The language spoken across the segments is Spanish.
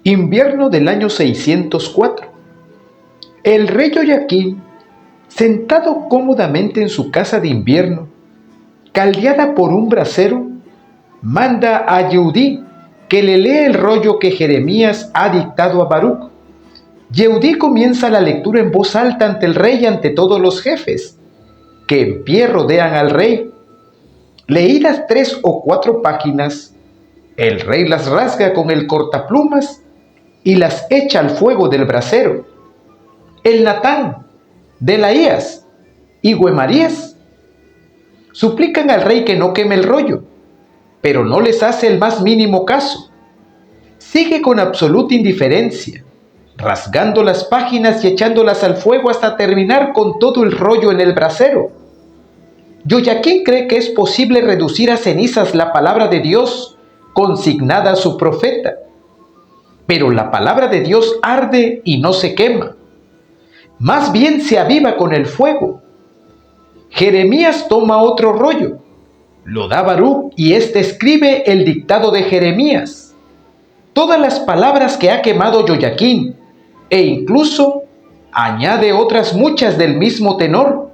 Invierno del año 604. El rey Joaquín, sentado cómodamente en su casa de invierno, caldeada por un brasero, manda a Yehudí que le lea el rollo que Jeremías ha dictado a Baruc. Yehudí comienza la lectura en voz alta ante el rey y ante todos los jefes, que en pie rodean al rey. Leídas 3 o 4 páginas, el rey las rasga con el cortaplumas y las echa al fuego del brasero. El Natán, Delaías y Güemarías suplican al rey que no queme el rollo, pero no les hace el más mínimo caso. Sigue con absoluta indiferencia, rasgando las páginas y echándolas al fuego hasta terminar con todo el rollo en el brasero. Joaquín cree que es posible reducir a cenizas la palabra de Dios consignada a su profeta, pero la palabra de Dios arde y no se quema, más bien se aviva con el fuego. Jeremías toma otro rollo, lo da a Baruc y éste escribe el dictado de Jeremías, todas las palabras que ha quemado Joaquín, e incluso añade otras muchas del mismo tenor.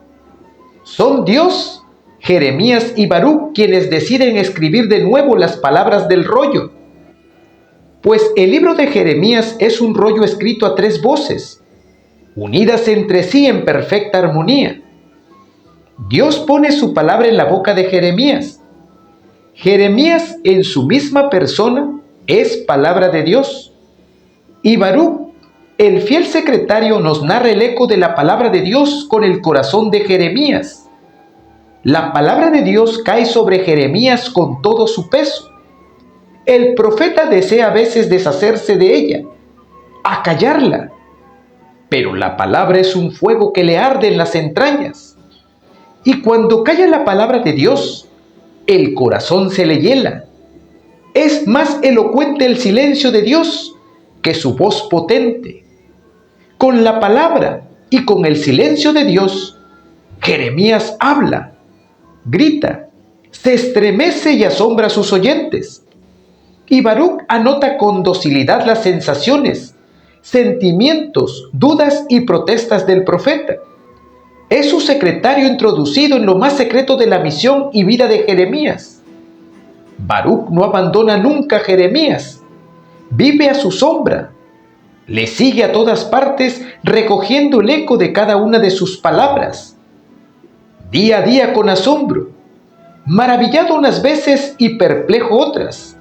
Son Dios, Jeremías y Baruc quienes deciden escribir de nuevo las palabras del rollo, pues el libro de Jeremías es un rollo escrito a 3 voces, unidas entre sí en perfecta armonía. Dios pone su palabra en la boca de Jeremías. Jeremías en su misma persona es palabra de Dios. Y Baruc, el fiel secretario, nos narra el eco de la palabra de Dios con el corazón de Jeremías. La palabra de Dios cae sobre Jeremías con todo su peso. El profeta desea a veces deshacerse de ella, acallarla, pero la palabra es un fuego que le arde en las entrañas. Y cuando calla la palabra de Dios, el corazón se le hiela. Es más elocuente el silencio de Dios que su voz potente. Con la palabra y con el silencio de Dios, Jeremías habla, grita, se estremece y asombra a sus oyentes. Y Baruc anota con docilidad las sensaciones, sentimientos, dudas y protestas del profeta. Es su secretario introducido en lo más secreto de la misión y vida de Jeremías. Baruc no abandona nunca a Jeremías, vive a su sombra, le sigue a todas partes recogiendo el eco de cada una de sus palabras. Día a día con asombro, maravillado unas veces y perplejo otras,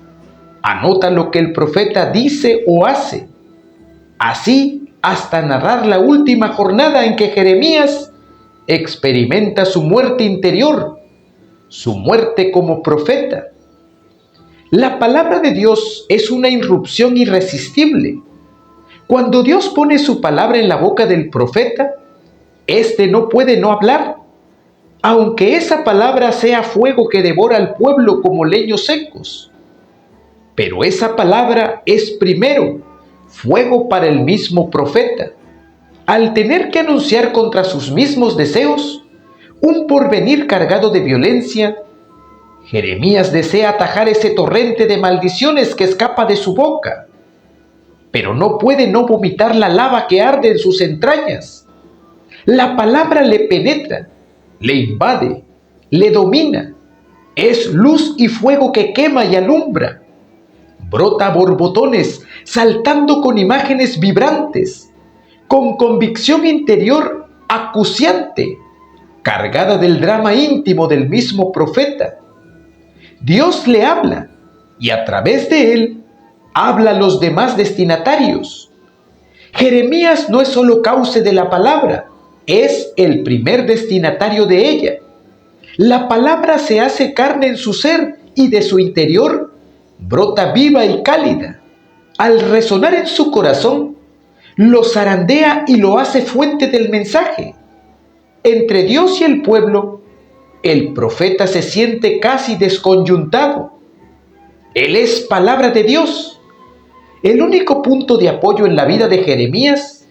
anota lo que el profeta dice o hace, así hasta narrar la última jornada en que Jeremías experimenta su muerte interior, su muerte como profeta. La palabra de Dios es una irrupción irresistible. Cuando Dios pone su palabra en la boca del profeta, éste no puede no hablar, aunque esa palabra sea fuego que devora al pueblo como leños secos. Pero esa palabra es primero fuego para el mismo profeta. Al tener que anunciar contra sus mismos deseos un porvenir cargado de violencia, Jeremías desea atajar ese torrente de maldiciones que escapa de su boca, pero no puede no vomitar la lava que arde en sus entrañas. La palabra le penetra, le invade, le domina. Es luz y fuego que quema y alumbra. Brota a borbotones, saltando con imágenes vibrantes, con convicción interior acuciante, cargada del drama íntimo del mismo profeta. Dios le habla, y a través de él, habla a los demás destinatarios. Jeremías no es solo cauce de la palabra, es el primer destinatario de ella. La palabra se hace carne en su ser y de su interior brota viva y cálida. Al resonar en su corazón, lo zarandea y lo hace fuente del mensaje. Entre Dios y el pueblo, el profeta se siente casi desconyuntado. Él es palabra de Dios. El único punto de apoyo en la vida de Jeremías,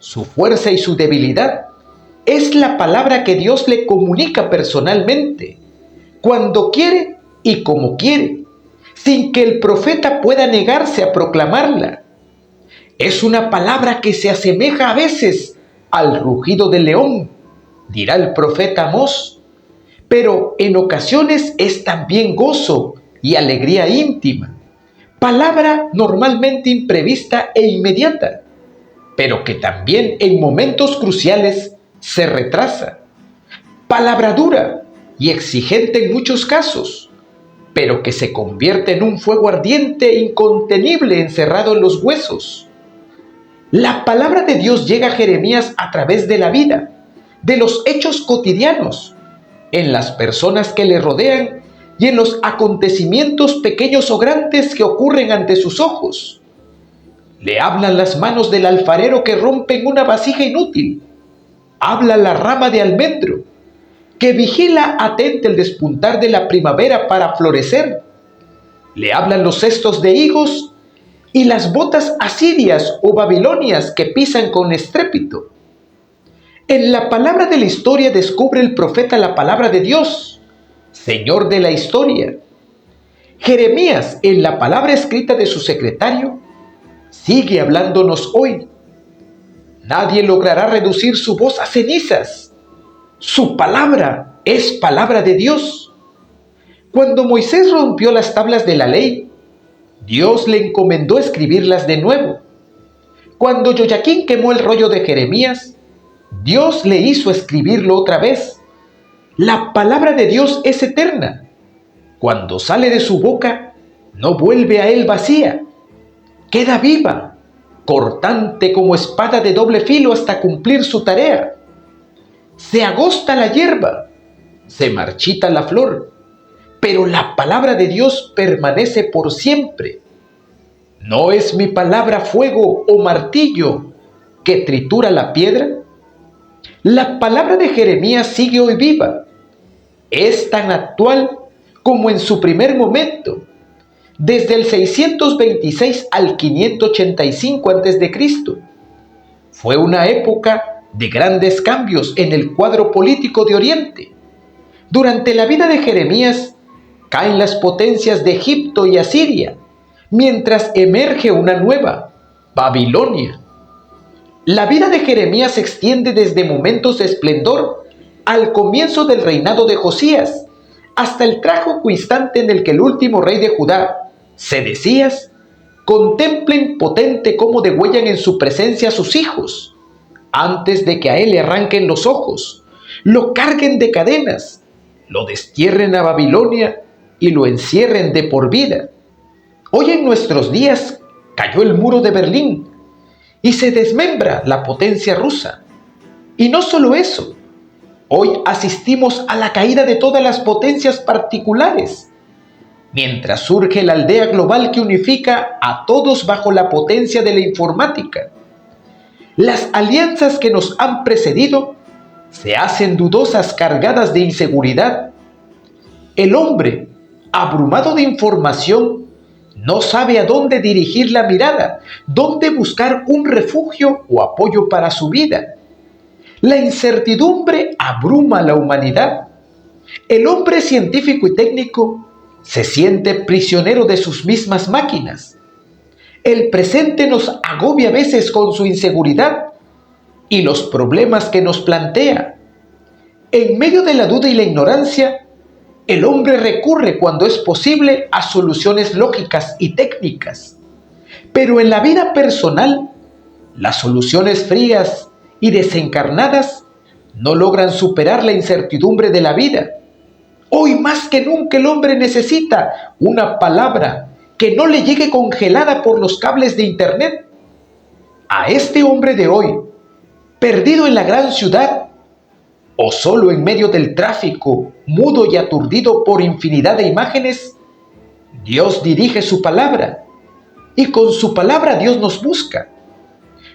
su fuerza y su debilidad, es la palabra que Dios le comunica personalmente, cuando quiere y como quiere, sin que el profeta pueda negarse a proclamarla. Es una palabra que se asemeja a veces al rugido del león, dirá el profeta Amós, pero en ocasiones es también gozo y alegría íntima. Palabra normalmente imprevista e inmediata, pero que también en momentos cruciales se retrasa. Palabra dura y exigente en muchos casos, pero que se convierte en un fuego ardiente e incontenible encerrado en los huesos. La palabra de Dios llega a Jeremías a través de la vida, de los hechos cotidianos, en las personas que le rodean y en los acontecimientos pequeños o grandes que ocurren ante sus ojos. Le hablan las manos del alfarero que rompen una vasija inútil. Habla la rama de almendro, que vigila atenta el despuntar de la primavera para florecer. Le hablan los cestos de higos y las botas asirias o babilonias que pisan con estrépito. En la palabra de la historia descubre el profeta la palabra de Dios, Señor de la historia. Jeremías, en la palabra escrita de su secretario, sigue hablándonos hoy. Nadie logrará reducir su voz a cenizas. Su palabra es palabra de Dios. Cuando Moisés rompió las tablas de la ley, Dios le encomendó escribirlas de nuevo. Cuando Joyaquín quemó el rollo de Jeremías, Dios le hizo escribirlo otra vez. La palabra de Dios es eterna. Cuando sale de su boca, no vuelve a él vacía. Queda viva, cortante como espada de doble filo hasta cumplir su tarea. Se agosta la hierba, se marchita la flor, pero la palabra de Dios permanece por siempre. ¿No es mi palabra fuego o martillo que tritura la piedra? La palabra de Jeremías sigue hoy viva. Es tan actual como en su primer momento, desde el 626 al 585 a.C. Fue una época de grandes cambios en el cuadro político de Oriente. Durante la vida de Jeremías caen las potencias de Egipto y Asiria, mientras emerge una nueva, Babilonia. La vida de Jeremías se extiende desde momentos de esplendor al comienzo del reinado de Josías, hasta el trágico instante en el que el último rey de Judá, Sedecías, contempla impotente cómo degüellan en su presencia a sus hijos, antes de que a él le arranquen los ojos, lo carguen de cadenas, lo destierren a Babilonia y lo encierren de por vida. Hoy en nuestros días cayó el muro de Berlín y se desmembra la potencia rusa. Y no solo eso, hoy asistimos a la caída de todas las potencias particulares, mientras surge la aldea global que unifica a todos bajo la potencia de la informática. Las alianzas que nos han precedido se hacen dudosas, cargadas de inseguridad. El hombre, abrumado de información, no sabe a dónde dirigir la mirada, dónde buscar un refugio o apoyo para su vida. La incertidumbre abruma a la humanidad. El hombre científico y técnico se siente prisionero de sus mismas máquinas. El presente nos agobia a veces con su inseguridad y los problemas que nos plantea. En medio de la duda y la ignorancia, el hombre recurre cuando es posible a soluciones lógicas y técnicas. Pero en la vida personal, las soluciones frías y desencarnadas no logran superar la incertidumbre de la vida. Hoy más que nunca el hombre necesita una palabra que no le llegue congelada por los cables de internet. A este hombre de hoy, perdido en la gran ciudad o solo en medio del tráfico, mudo y aturdido por infinidad de imágenes, Dios dirige su palabra y con su palabra Dios nos busca.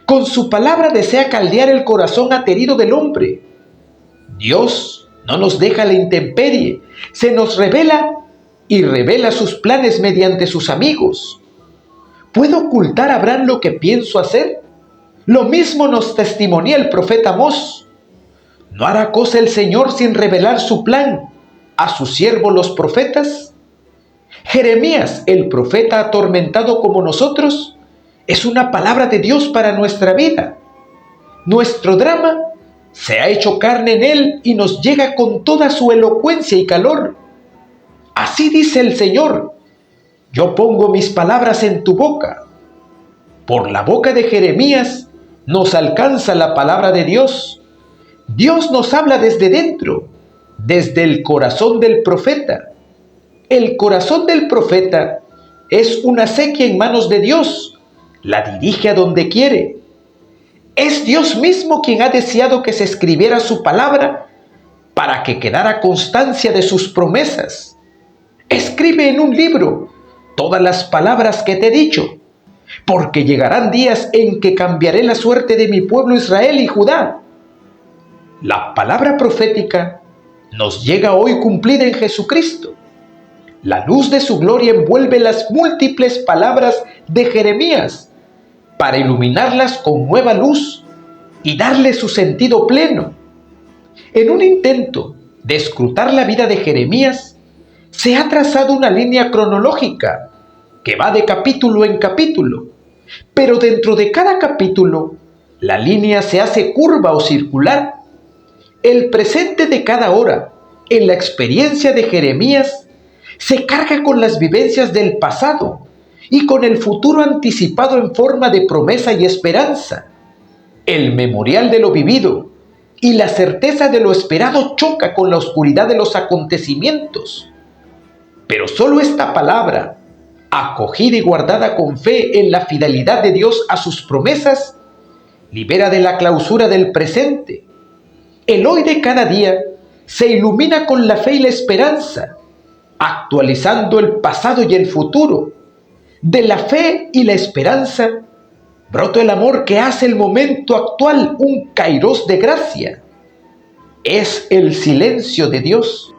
Con su palabra desea caldear el corazón aterido del hombre. Dios no nos deja a la intemperie, se nos revela y revela sus planes mediante sus amigos. ¿Puedo ocultar a Abraham lo que pienso hacer? Lo mismo nos testimonia el profeta Amós. ¿No hará cosa el Señor sin revelar su plan a sus siervos los profetas? Jeremías, el profeta atormentado como nosotros, es una palabra de Dios para nuestra vida. Nuestro drama se ha hecho carne en él y nos llega con toda su elocuencia y calor. Así dice el Señor: yo pongo mis palabras en tu boca. Por la boca de Jeremías nos alcanza la palabra de Dios. Dios nos habla desde dentro, desde el corazón del profeta. El corazón del profeta es una acequia en manos de Dios, la dirige a donde quiere. Es Dios mismo quien ha deseado que se escribiera su palabra para que quedara constancia de sus promesas. Escribe en un libro todas las palabras que te he dicho, porque llegarán días en que cambiaré la suerte de mi pueblo Israel y Judá. La palabra profética nos llega hoy cumplida en Jesucristo. La luz de su gloria envuelve las múltiples palabras de Jeremías para iluminarlas con nueva luz y darle su sentido pleno. En un intento de escrutar la vida de Jeremías, se ha trazado una línea cronológica que va de capítulo en capítulo, pero dentro de cada capítulo, la línea se hace curva o circular. El presente de cada hora, en la experiencia de Jeremías, se carga con las vivencias del pasado y con el futuro anticipado en forma de promesa y esperanza. El memorial de lo vivido y la certeza de lo esperado choca con la oscuridad de los acontecimientos. Pero solo esta palabra, acogida y guardada con fe en la fidelidad de Dios a sus promesas, libera de la clausura del presente. El hoy de cada día se ilumina con la fe y la esperanza, actualizando el pasado y el futuro. De la fe y la esperanza brota el amor que hace el momento actual un kairos de gracia. Es el silencio de Dios.